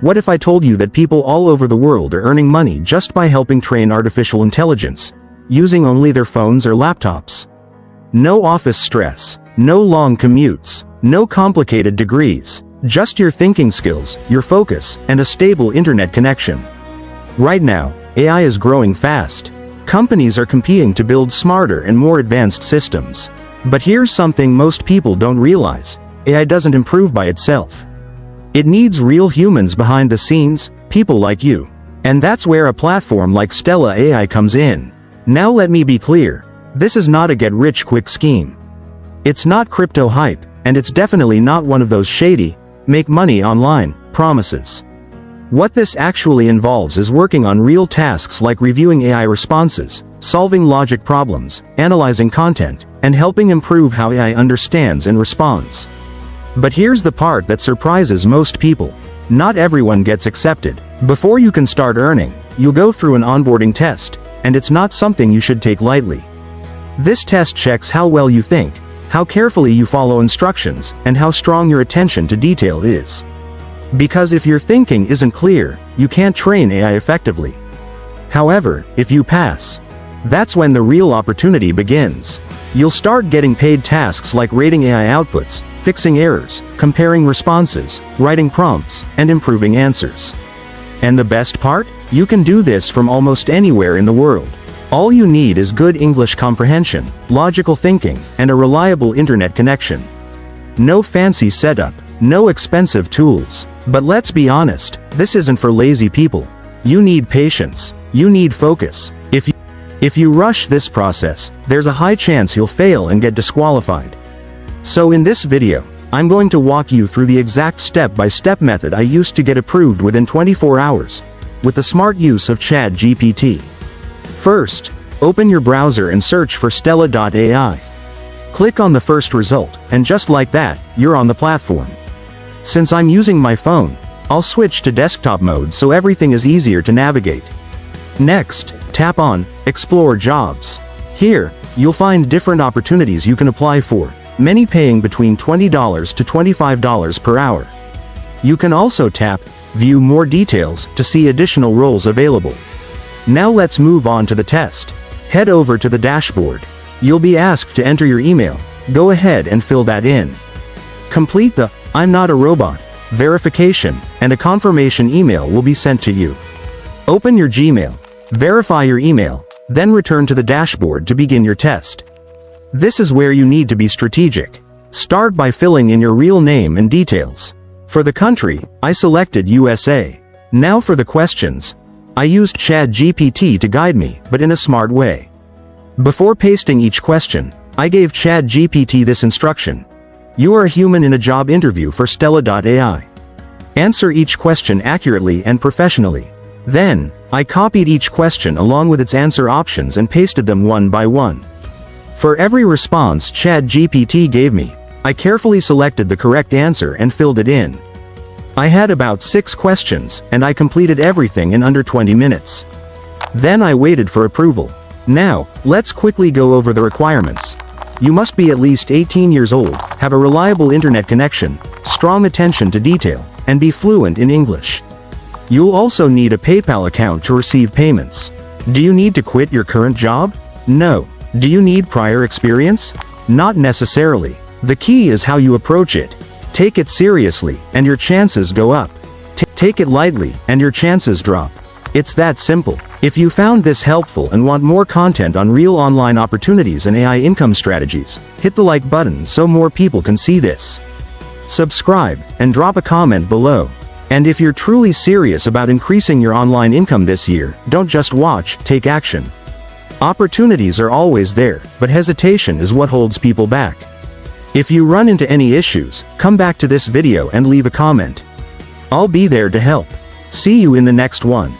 What if I told you that people all over the world are earning money just by helping train artificial intelligence, using only their phones or laptops? No office stress, no long commutes, no complicated degrees, just your thinking skills, your focus, and a stable internet connection. Right now, AI is growing fast. Companies are competing to build smarter and more advanced systems. But here's something most people don't realize: AI doesn't improve by itself. It needs real humans behind the scenes, people like you. And that's where a platform like Stella.ai comes in. Now let me be clear, this is not a get-rich-quick scheme. It's not crypto hype, and it's definitely not one of those shady, make money online promises. What this actually involves is working on real tasks like reviewing AI responses, solving logic problems, analyzing content, and helping improve how AI understands and responds. But here's the part that surprises most people. Not everyone gets accepted. Before you can start earning, you'll go through an onboarding test, and it's not something you should take lightly. This test checks how well you think, how carefully you follow instructions, and how strong your attention to detail is. Because if your thinking isn't clear, you can't train AI effectively. However, if you pass, that's when the real opportunity begins. You'll start getting paid tasks like rating AI outputs, fixing errors, comparing responses, writing prompts, and improving answers. And the best part? You can do this from almost anywhere in the world. All you need is good English comprehension, logical thinking, and a reliable internet connection. No fancy setup, no expensive tools. But let's be honest, this isn't for lazy people. You need patience. You need focus. If you rush this process, there's a high chance you'll fail and get disqualified. So in this video, I'm going to walk you through the exact step-by-step method I used to get approved within 24 hours, with the smart use of ChatGPT. First, open your browser and search for Stella.ai. Click on the first result, and just like that, you're on the platform. Since I'm using my phone, I'll switch to desktop mode so everything is easier to navigate. Next, tap on Explore Jobs. Here, you'll find different opportunities you can apply for, many paying between $20 to $25 per hour. You can also tap View More Details to see additional roles available. Now let's move on to the test. Head over to the dashboard. You'll be asked to enter your email. Go ahead and fill that in. Complete the "I'm not a robot" verification, and a confirmation email will be sent to you. Open your Gmail, verify your email, then return to the dashboard to begin your test. This is where you need to be strategic. Start by filling in your real name and details. For the country, I selected USA. Now for the questions. I used ChatGPT to guide me, but in a smart way. Before pasting each question, I gave ChatGPT this instruction. You are a human in a job interview for Stella.ai. Answer each question accurately and professionally. Then, I copied each question along with its answer options and pasted them one by one. For every response ChatGPT gave me, I carefully selected the correct answer and filled it in. I had about 6 questions, and I completed everything in under 20 minutes. Then I waited for approval. Now, let's quickly go over the requirements. You must be at least 18 years old, have a reliable internet connection, strong attention to detail, and be fluent in English. You'll also need a PayPal account to receive payments. Do you need to quit your current job? No. Do you need prior experience? Not necessarily. The key is how you approach it. Take it seriously, and your chances go up. Take it lightly, and your chances drop. It's that simple. If you found this helpful and want more content on real online opportunities and AI income strategies, hit the like button so more people can see this. Subscribe, and drop a comment below. And if you're truly serious about increasing your online income this year, don't just watch, take action. Opportunities are always there, but hesitation is what holds people back. If you run into any issues, come back to this video and leave a comment. I'll be there to help. See you in the next one.